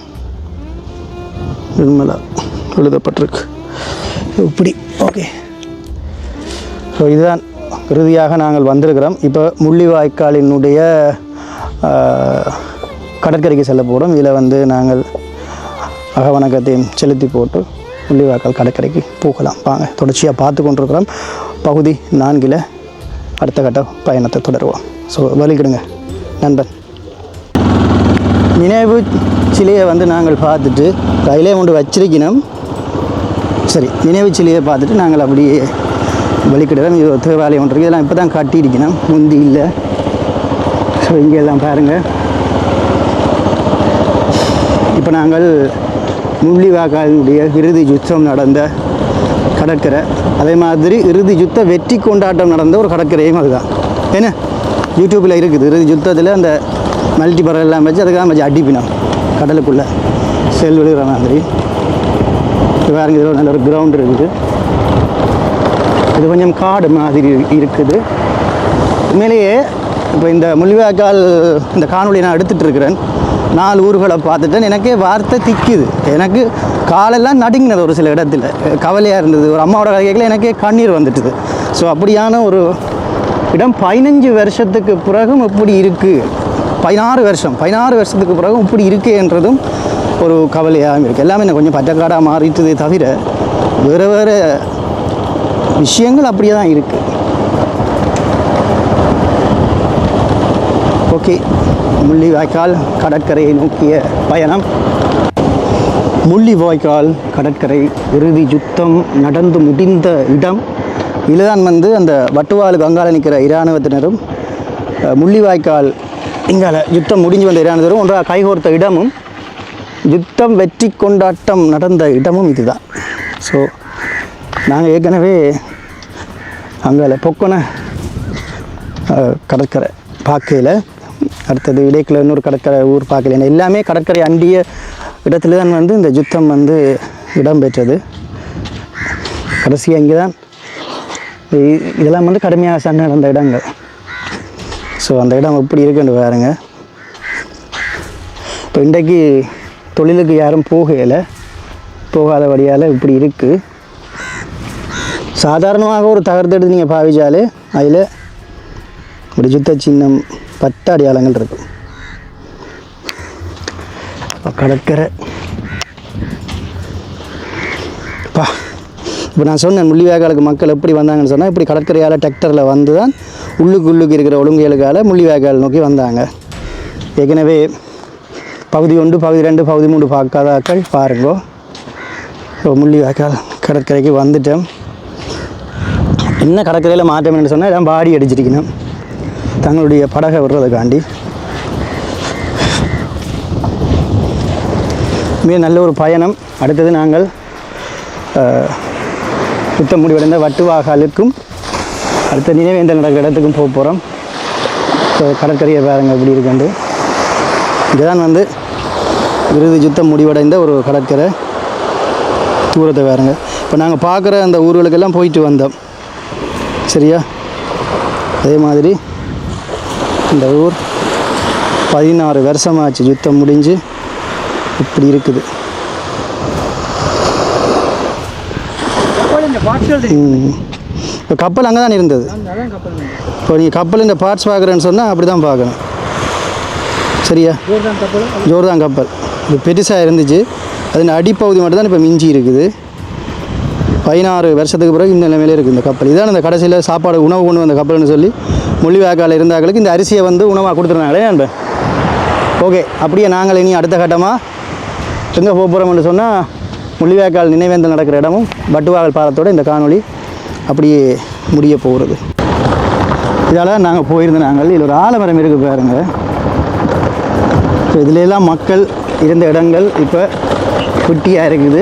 நிர்மலா எழுதப்பட்டிருக்கு. இப்படி ஓகே. ஸோ இதுதான் இறுதியாக நாங்கள் வந்திருக்கிறோம். இப்போ முள்ளிவாய்க்காலினுடைய கடற்கரைக்கு செல்ல போகிறோம். இதில் வந்து நாங்கள் அகவணக்கத்தையும் செலுத்தி போட்டு முள்ளிவாய்க்கால் கடற்கரைக்கு போகலாம். வாங்க, தொடர்ச்சியாக பார்த்து கொண்டிருக்கிறோம். பகுதி 4 அடுத்த கட்ட பயணத்தை தொடருவோம். ஸோ வலிக்கிடுங்க நண்பன். நினைவு சிலையை வந்து நாங்கள் பார்த்துட்டு கையிலே கொண்டு வச்சிருக்கணும். சரி, நினைவு சிலையை பார்த்துட்டு நாங்கள் அப்படியே வெளிக்கிடம் இது ஒரு தேவாலயம் ஒன்று இருக்குது. இதெல்லாம் இப்போ தான் கட்டியிருக்கணும், முந்தி இல்லை. ஸோ இங்கே எல்லாம் பாருங்கள். இப்போ நாங்கள் முள்ளிவாய்க்காலினுடைய இறுதி யுத்தம் நடந்த கடற்கரை, அதே மாதிரி இறுதி யுத்த வெற்றி கொண்டாட்டம் நடந்த ஒரு கடற்கரையும் அதுதான். ஏன்னா யூடியூப்பில் இருக்குது. இறுதி யுத்தத்தில் அந்த மல்டி பறவை எல்லாம் வச்சு அதுக்காக வச்சு அடிப்பினோம் கடலுக்குள்ளே செல் விழுகிற மாதிரி. பாருங்க, இதில் நல்ல ஒரு கிரவுண்ட் இருக்குது. இது கொஞ்சம் காடு மாதிரி இருக்குது உண்மையிலேயே. இப்போ இந்த முள்ளிவாய்க்கால் இந்த காணொலி நான் எடுத்துகிட்டு இருக்கிறேன். 4 ஊர்களை பார்த்துட்டேன். எனக்கே வார்த்தை திக்குது. எனக்கு காலெல்லாம் நடுங்கினது ஒரு சில இடத்துல, கவலையாக இருந்தது. ஒரு அம்மாவோட கதைகளை எனக்கே கண்ணீர் வந்துட்டுது. ஸோ அப்படியான ஒரு இடம் 15 வருஷத்துக்கு பிறகும் இப்படி இருக்குது. 16 வருஷத்துக்கு பிறகும் இப்படி இருக்குன்றதும் ஒரு கவலையாகவும் இருக்குது. எல்லாமே எனக்கு கொஞ்சம் பச்சைக்காடாக மாறிட்டதே தவிர வேறு விஷயங்கள் அப்படியே தான் இருக்குது. ஓகே, முள்ளிவாய்க்கால் கடற்கரையை நோக்கிய பயணம். முள்ளிவாய்க்கால் கடற்கரை இறுதி யுத்தம் நடந்து முடிந்த இடம். இதுதான் அந்த வட்டுவாளுக்கு அங்கால நிற்கிற இராணுவத்தினரும் முள்ளிவாய்க்கால் இங்கால யுத்தம் முடிஞ்சு வந்த இராணுவத்தினரும் ஒன்றாக கைகோர்த்த இடமும் யுத்தம் வெற்றி கொண்டாட்டம் நடந்த இடமும் இதுதான். ஸோ நாங்கள் ஏற்கனவே அங்கால பொக்கனை கடற்கரை பார்க்கையில், அடுத்தது இடைக்கில் இன்னொரு கடற்கரை ஊர் பார்க்கல, எல்லாமே கடற்கரை அண்டிய இடத்துல தான் இந்த யுத்தம் இடம்பெற்றது. கடைசியாக இங்கே தான் இதெல்லாம் கடுமையாக சண்டை நடந்த இடங்கள். ஸோ அந்த இடம் எப்படி இருக்குன்னு பாருங்க. இப்போ இன்றைக்கு தொழிலுக்கு யாரும் போகாதபடியால் இப்படி இருக்குது. சாதாரணமாக ஒரு தகர்த்தெடுத்து நீங்கள் பாவிச்சாலே அதில் ஒரு யுத்த சின்னம் 10 அடையாளங்கள் இருக்கும். கடற்கரை இப்போ நான் சொன்னேன் முள்ளிவாய்க்காலுக்கு மக்கள் எப்படி வந்தாங்கன்னு சொன்னால், இப்படி கடற்கரையால் டிராக்டரில் வந்து தான் உள்ளுக்கு இருக்கிற ஒழுங்குகளுக்கால் முள்ளிவாய்க்கால் நோக்கி வந்தாங்க. ஏற்கனவே பகுதி 1, பகுதி 2, பகுதி 3 பார்க்காதாக்கள் பாருங்கோ. இப்போ முள்ளிவாய்க்கால் கடற்கரைக்கு வந்துட்டோம். என்ன கடற்கரையில் மாற்றம் என்று சொன்னால் எல்லாம் பாடி அடிச்சிருக்கணும் தங்களுடைய படகை விடுறதுக்காண்டி. மிக நல்ல ஒரு பயணம். அடுத்தது நாங்கள் யுத்தம் முடிவடைந்த வட்டுவாகாலுக்கும் அடுத்த நினைவேந்தல் நடக்கிற இடத்துக்கும் போக போகிறோம். ஸோ கடற்கரையை பாருங்கள் எப்படி இருக்குண்டு. இதுதான் இறுதி யுத்தம் முடிவடைந்த ஒரு கடற்கரை. தூரத்தை பாருங்க. இப்போ நாங்கள் பார்க்குற அந்த ஊர்களுக்கெல்லாம் போயிட்டு வந்தோம், சரியா? அதே மாதிரி இந்த ஊர் 16 வருஷமாச்சு யுத்தம் முடிஞ்சு இப்படி இருக்குது. இப்போ கப்பல் அங்கே தான் இருந்தது. இப்போ நீங்கள் கப்பல் இந்த பார்ட்ஸ் பார்க்குறேன்னு சொன்னால் அப்படி தான் பார்க்கணும், சரியா? ஜோர்தான் கப்பல் இது பெருசாக இருந்துச்சு. அதில் அடிப்பகுதி மட்டும்தான் இப்போ மிஞ்சி இருக்குது. 16 வருஷத்துக்கு பிறகு இந்த நிலைமையிலே இருக்குது இந்த கப்பல். இதான் இந்த கடைசியில் சாப்பாடு உணவு கொண்டு வந்த கப்பல்னு சொல்லி முள்ளிவாய்க்கால் இருந்தாங்களுக்கு இந்த அரிசியை உணவாக கொடுத்துருந்தாங்களே நண்பன். ஓகே, அப்படியே நாங்கள் இனி அடுத்த கட்டமாக எங்கே போக போகிறோம்னு சொன்னால் முள்ளிவாய்க்கால் நினைவேந்தல் நடக்கிற இடமும் வட்டுவாகல் பாலத்தோடு இந்த காணொளி அப்படியே முடிய போகிறது. இதால் நாங்கள் போயிருந்த இதில் ஒரு ஆலமரம் இருக்குது பாருங்கள். ஸோ இதிலெல்லாம் மக்கள் இருந்த இடங்கள் இப்போ குட்டியாக இருக்குது.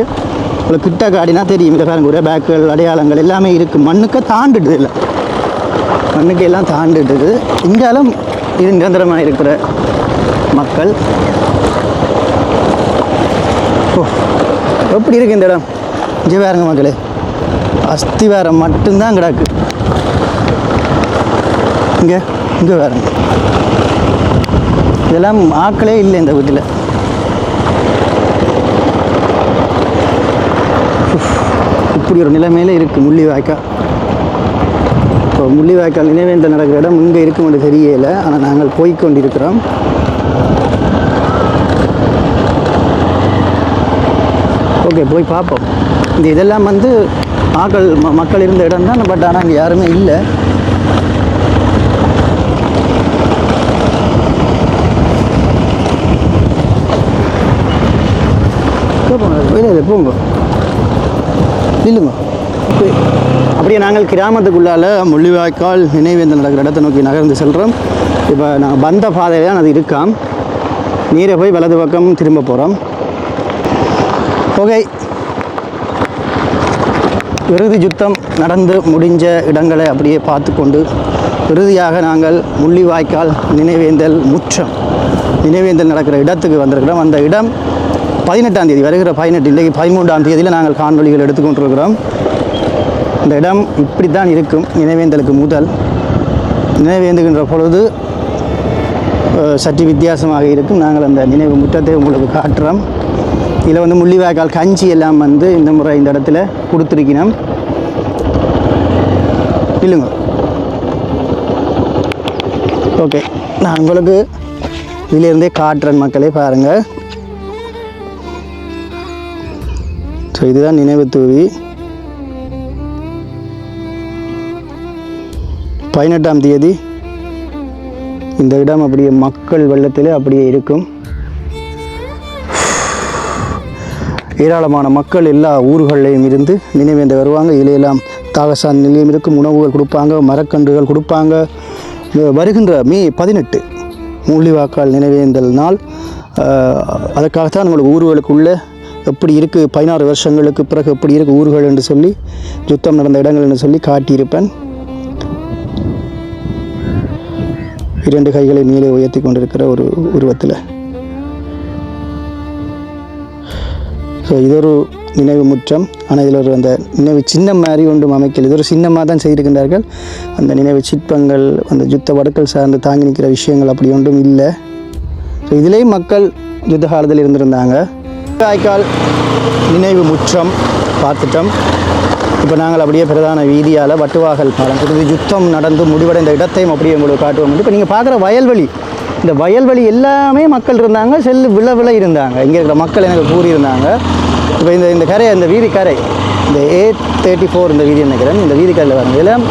இவ்வளோ கிட்ட காடினா தெரியும். இதில் பாருங்கள் ஒரே பேக்குகள் அடையாளங்கள் எல்லாமே இருக்குது. மண்ணுக்கு தாண்டுடுது, இல்லை மண்ணுக்கு எல்லாம் தாண்டுடுது. இங்காலும் இது நிரந்தரமாக இருக்கிற மக்கள். ஓ, எப்படி இருக்குது இந்த இடம்? இங்கே பாருங்க மக்களே, அஸ்திவாரம் மட்டும்தான் கிடக்கு. இங்கே பாருங்க, இதெல்லாம் ஆக்களே இல்லை இந்த வீட்டில். இப்படி ஒரு நிலைமையில இருக்குது முள்ளிவாய்க்கால். இப்போ முள்ளிவாய்க்கால் நினைவேந்தல் நடக்கிற இடம் இங்கே இருக்கும்னு தெரியலை, ஆனால் நாங்கள் போய்கொண்டிருக்கிறோம். ஓகே, போய் பார்ப்போம். இதெல்லாம் மக்கள் இருந்த இடம் தான், பட் ஆனால் அங்கே யாருமே இல்லை. போங்க, போங்க, இல்லைங்க. அப்போ அப்படியே நாங்கள் கிராமத்துக்குள்ளால் முள்ளிவாய்க்கால் நினைவேந்தல் நடக்கிற இடத்தை நோக்கி நகர்ந்து செல்கிறோம். இப்போ நாங்கள் வந்த பாதையில் தான் அது இருக்காம். நீரை போய் வலது பக்கம் திரும்ப போகிறோம். ஓகே, இறுதி யுத்தம் நடந்து முடிஞ்ச இடங்களை அப்படியே பார்த்து கொண்டு இறுதியாக நாங்கள் முள்ளிவாய்க்கால் நினைவேந்தல் முற்றம் நினைவேந்தல் நடக்கிற இடத்துக்கு வந்திருக்கிறோம். அந்த இடம் 18ஆம் தேதி வருகிற 18 இன்றைக்கு 13ஆம் தேதியில் நாங்கள் காணொளிகள் எடுத்துக்கொண்டிருக்கிறோம். இந்த இடம் இப்படி தான் இருக்கும். நினைவேந்தலுக்கு முதல் நினைவேந்துகின்ற பொழுது சற்று வித்தியாசமாக இருக்கும். நாங்கள் அந்த நினைவு முற்றத்தை உங்களுக்கு காட்டுறோம். இதில் வந்து முள்ளிவாய்க்கால் கஞ்சி எல்லாம் வந்து இந்த முறை இந்த இடத்துல கொடுத்துருக்கணும். இல்லைங்க, ஓகே, நான் உங்களுக்கு இதிலிருந்தே காட்டுறேன் மக்களே, பாருங்கள். ஸோ இதுதான் நினைவு தூவி. 18ஆம் தேதி இந்த இடம் அப்படியே மக்கள் வெள்ளத்திலே அப்படியே இருக்கும். ஏராளமான மக்கள் எல்லா ஊர்களையும் இருந்து நினைவேந்த வருவாங்க. இதிலெல்லாம் தாகசான் நிலையம் இருக்கும், உணவுகள் கொடுப்பாங்க, மரக்கன்றுகள் கொடுப்பாங்க. வருகின்ற மே 18 முள்ளிவாய்க்கால் நினைவேந்தல் நாள். அதற்காகத்தான் நம்மளுக்கு ஊர்களுக்குள்ளே எப்படி இருக்குது, 16 வருஷங்களுக்கு பிறகு எப்படி இருக்குது ஊர்கள் என்று சொல்லி, யுத்தம் நடந்த இடங்கள் என்று சொல்லி காட்டியிருப்பேன். 2 கைகளை மேலே உயர்த்தி கொண்டிருக்கிற ஒரு உருவத்தில். ஸோ இது ஒரு நினைவு முற்றம். ஆனால் இதில் ஒரு அந்த நினைவு சின்னம் மாதிரி ஒன்றும் அமைக்கல். இது ஒரு சின்னமாக தான் செய்திருக்கின்றார்கள். அந்த நினைவு சிற்பங்கள், அந்த யுத்த வடுக்கள் சார்ந்து தாங்கி நிற்கிற விஷயங்கள் அப்படி ஒன்றும் இல்லை. ஸோ இதிலேயும் மக்கள் யுத்த காலத்தில் இருந்திருந்தாங்க. வாய்க்கால் நினைவு முற்றம் பார்த்துட்டோம். இப்போ நாங்கள் அப்படியே பிரதான வீதியால் வட்டுவாகல் பாலம், இது யுத்தம் நடந்து முடிவடைந்த இடத்தையும் அப்படியே உங்களுக்கு காட்டுவோம். இப்போ நீங்கள் பார்க்குற வயல்வெளி, இந்த வயல்வெளி எல்லாமே மக்கள் இருந்தாங்க, செல்லு விழ இருந்தாங்க. இங்கே இருக்கிற மக்கள் எனக்கு கூறியிருந்தாங்க. இப்போ இந்த கரை, இந்த வீதி கரை, இந்த A34 இந்த வீதி நினைக்கிறேன். இந்த வீதி கரையில் வரும் இதெல்லாம்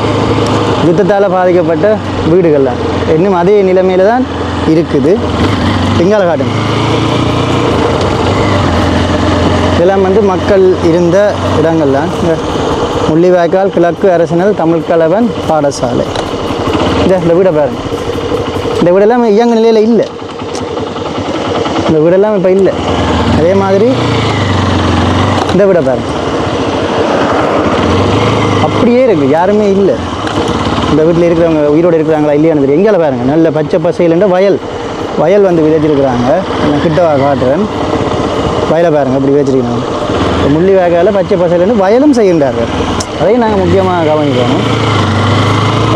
யுத்தத்தால் பாதிக்கப்பட்ட வீடுகள்லாம் இன்னும் அதே நிலைமையில் தான் இருக்குது. பிங்கால காட்டுங்க. இதெல்லாம் வந்து மக்கள் இருந்த இடங்கள்லாம். இங்கே முள்ளிவாய்க்கால் கிழக்கு அரசினல் தமிழ் கலவன் பாடசாலை. இந்த வீடை பாருங்க. இந்த வீடெல்லாம் இயங்க நிலையில் இல்லை. இந்த வீடெல்லாம் இப்போ இல்லை. அதே மாதிரி இந்த வீடை பாருங்க, அப்படியே இருக்குது, யாருமே இல்லை. இந்த வீட்டில் இருக்கிறவங்க உயிரோடு இருக்கிறாங்களா இல்லையான்னு தெரியும். எங்கேயால பாருங்கள், நல்ல பச்சை பசையில்ன்ற வயல் வந்து விதைச்சிருக்கிறாங்க. நான் கிட்ட காட்டுறேன். வயலை பாருங்கள் அப்படி வச்சுருக்கணும். இப்போ முள்ளிவாய்க்காலில் பச்சை பசையிலேருந்து வயலும் செய்கின்றார்கள். அதையும் நாங்கள் முக்கியமாக கவனிக்கணும்.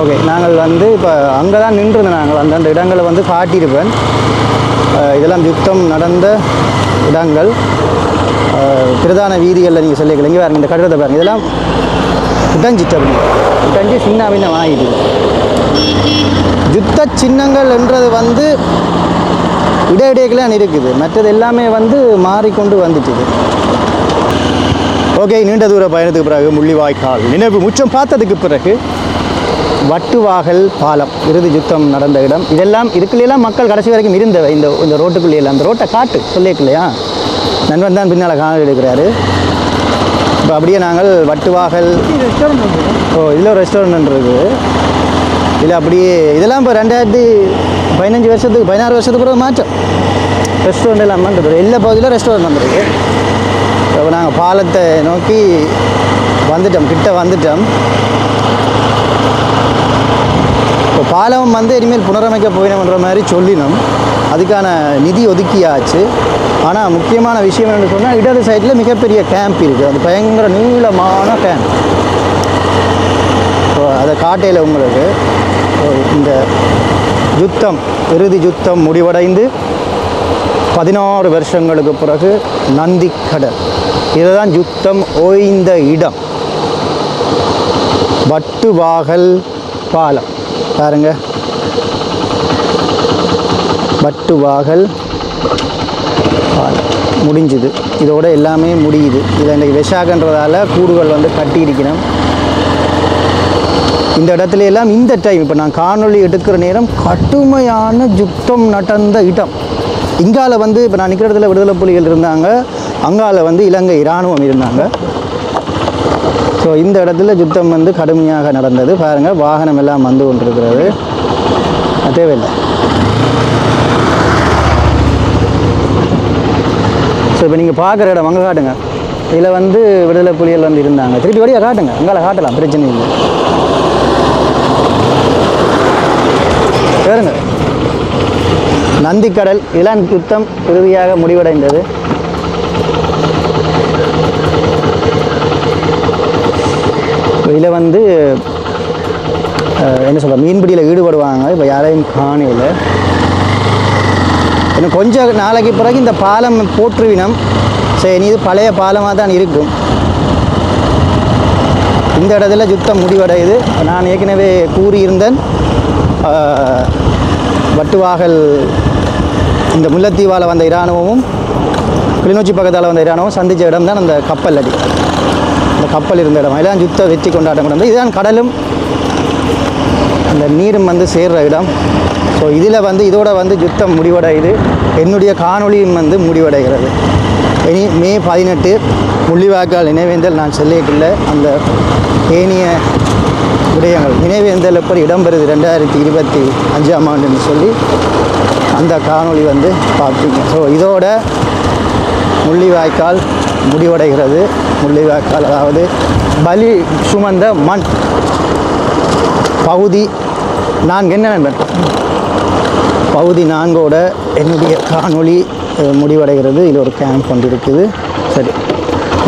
ஓகே, நாங்கள் வந்து இப்போ அங்கே தான் நின்றுருந்தோம். நாங்கள் அந்தந்த இடங்களை வந்து காட்டியிருப்பேன். இதெல்லாம் யுத்தம் நடந்த இடங்கள். பிரதான வீதிகளில் நீங்கள் சொல்லிக்கலாம். இங்கே பாருங்கள், இந்த கட்டிடத்தை பாருங்கள். இதெல்லாம் உடஞ்சிட்டு உடஞ்சி சின்ன பின்னம் ஆகிடுது. யுத்த சின்னங்கள் என்றது வந்து இடையிடையெல்லாம் இருக்குது. மற்றது எல்லாமே வந்து மாறிக்கொண்டு வந்துட்டுது. ஓகே, நீண்ட தூர பயணத்துக்கு பிறகு முள்ளிவாய்க்கால் நினைவு முற்றம் பார்த்ததுக்கு பிறகு வட்டுவாகல் பாலம், இறுதி யுத்தம் நடந்த இடம். இதெல்லாம் இதுக்குள்ளெல்லாம் மக்கள் கடைசி வரைக்கும் இருந்த இந்த ரோட்டுக்குள்ளேயெல்லாம். அந்த ரோட்டை காட்டு சொல்லிக்கலையா, நண்பன் தான் பின்னால் காணொலி எடுக்கிறாரு. இப்போ அப்படியே நாங்கள் வட்டுவாகல், இதில் ஒரு ரெஸ்டாரண்ட் இருக்குது. இதில் அப்படியே இதெல்லாம் இப்போ 2015 வருஷத்துக்கு 16 வருஷத்துக்கு பிறகு மாற்றம். ரெஸ்டாரண்ட் எல்லாம் வந்துருக்கு, எல்லா பகுதியிலும் ரெஸ்டாரண்ட் வந்துருக்கு. இப்போ நாங்கள் பாலத்தை நோக்கி கிட்ட வந்துட்டோம். இப்போ பாலம் வந்து இனிமேல் புனரமைக்க போயினோன்ற மாதிரி சொல்லினோம். அதுக்கான நிதி ஒதுக்கியாச்சு. ஆனால் முக்கியமான விஷயம் என்னென்னு சொன்னால், இடது சைடில் மிகப்பெரிய கேம்ப் இருக்குது. அது பயங்கர நீளமான கேம்ப். ஸோ அதை காட்டையில் உங்களுக்கு இந்த யுத்தம், இறுதி யுத்தம் முடிவடைந்து 16 வருஷங்களுக்கு பிறகு நந்திக்கடல், இதுதான் யுத்தம் ஓய்ந்த இடம். வட்டுவாகல் பாலம் பாருங்க, வட்டுவாகல் பாலம் முடிஞ்சுது. இதோட எல்லாமே முடியுது. இதில் இன்றைக்கி வெஷாகன்றதால கூடுகள் வந்து கட்டியிருக்கணும். இந்த இடத்துல எல்லாம் இந்த டைம் இப்போ நான் காணொளி எடுக்கிற நேரம் கடுமையான யுத்தம் நடந்த இடம். இங்கால வந்து இப்போ நான் நிற்கிற இடத்துல விடுதலை புலிகள் இருந்தாங்க, அங்கால வந்து இலங்கை இராணுவம் இருந்தாங்க. ஸோ இந்த இடத்துல யுத்தம் வந்து கடுமையாக நடந்தது. பாருங்கள், வாகனம் எல்லாம் வந்து கொண்டிருக்கிறது. தேவையில்லை. ஸோ இப்போ நீங்கள் பார்க்குற இடம் அங்கே காட்டுங்க. இதில் வந்து விடுதலை புலிகள் வந்து இருந்தாங்க. திருப்பி வழியாக காட்டுங்க, அங்கால காட்டலாம், பிரச்சனை இல்லை. பாருங்க, நந்திக்கடல் இளம் யுத்தம் இறுதியாக முடிவடைந்தது. இதில் வந்து என்ன சொல்ல, மீன்பிடியில் ஈடுபடுவாங்க. இப்போ யாரையும் காணையில் இன்னும் கொஞ்சம் நாளைக்கு பிறகு இந்த பாலம் போற்றுவினம். சரி, இது பழைய பாலமாக தான் இருக்கும். இந்த இடத்துல யுத்தம் முடிவடையுது. நான் ஏற்கனவே கூறியிருந்தேன், வட்டுவாகல் இந்த முல்லைத்தீவால் வந்த இராணுவமும் கிளிநொச்சி பக்கத்தால் வந்த இராணுவம் சந்தித்த இடம் தான் அந்த கப்பல் அடி. அந்த கப்பல் இருந்த இடம் எல்லாம் யுத்த வெற்றி கொண்டாட்டம் கொண்டு இதுதான் கடலும் அந்த நீரும் வந்து சேர்கிற இடம். ஸோ இதில் வந்து இதோட வந்து யுத்தம் முடிவடையுது. என்னுடைய காணொளியும் வந்து முடிவடைகிறது. இனி மே 18 முள்ளிவாய்க்கால் நினைவேந்தல் நான் சொல்லியிருக்கல. அந்த ஏனைய விடயங்கள் நினைவேந்தல் எப்படி இடம்பெறுது 2025ஆம் ஆண்டுன்னு சொல்லி அந்த காணொளி வந்து பார்ப்பீங்க. ஸோ இதோட முள்ளிவாய்க்கால் முடிவடைகிறது. முள்ளிவாய்க்கால் அதாவது பலி சுமந்த மண் பகுதி 4 என்ன நண்பன், பகுதி 4ஓட என்னுடைய காணொளி முடிவடைகிறது. இது ஒரு கேம்ப் கொண்டு இருக்குது. சரி,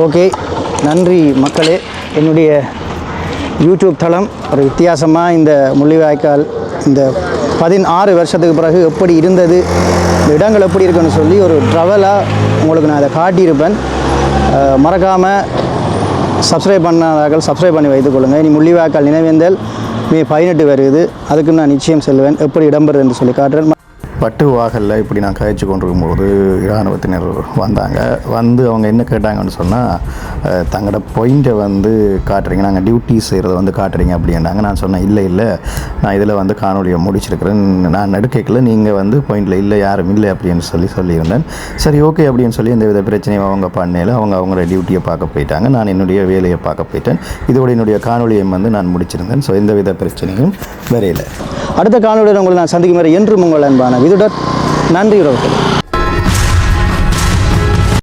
ஓகே, நன்றி மக்களே. என்னுடைய யூடியூப் தளம் ஒரு வித்தியாசமாக இந்த முள்ளிவாய்க்கால் இந்த 16 வருஷத்துக்கு பிறகு எப்படி இருந்தது, இந்த இடங்கள் எப்படி இருக்குன்னு சொல்லி ஒரு ட்ராவலாக உங்களுக்கு நான் அதை காட்டியிருப்பேன். மறக்காமல் சப்ஸ்கிரைப் பண்ணாதார்கள் சப்ஸ்கிரைப் பண்ணி வைத்துக்கொள்ளுங்கள். இனி முள்ளிவாய்க்கால் நினைவேந்தல் மே 18 வருது. அதுக்கு நான் நிச்சயம் செல்வேன். எப்படி இடம்பெறுது என்று சொல்லி காட்டுறேன். வட்டுவாகலில் இப்படி நான் கழிச்சு கொண்டிருக்கும்போது இராணுவத்தினர் வந்தாங்க. வந்து அவங்க என்ன கேட்டாங்கன்னு சொன்னால், தங்களோட பாயிண்ட்டை வந்து காட்டுறீங்க, நாங்கள் டியூட்டி செய்கிறத வந்து காட்டுறீங்க அப்படின்னாங்க. நான் சொன்னேன், இல்லை நான் இதில் வந்து காணொலியை முடிச்சிருக்கிறேன், நான் எடுக்கல, நீங்கள் வந்து பாயிண்டில் இல்லை, யாரும் இல்லை அப்படின்னு சொல்லியிருந்தேன். சரி, ஓகே அப்படின்னு சொல்லி எந்த வித பிரச்சனையும் அவங்க பண்ணையில் அவங்களோட டியூட்டியை பார்க்க போயிட்டாங்க. நான் என்னுடைய வேலையை பார்க்க போயிட்டேன். இதோட என்னுடைய காணொலியை வந்து நான் முடிச்சிருந்தேன். ஸோ எந்த வித பிரச்சனையும் வரையில. அடுத்த காணொலியுடன் உங்களை நான் சந்திக்கும் வரை என்றும் உங்கள் அன்பான விதுடர். நன்றி உறவுகள்.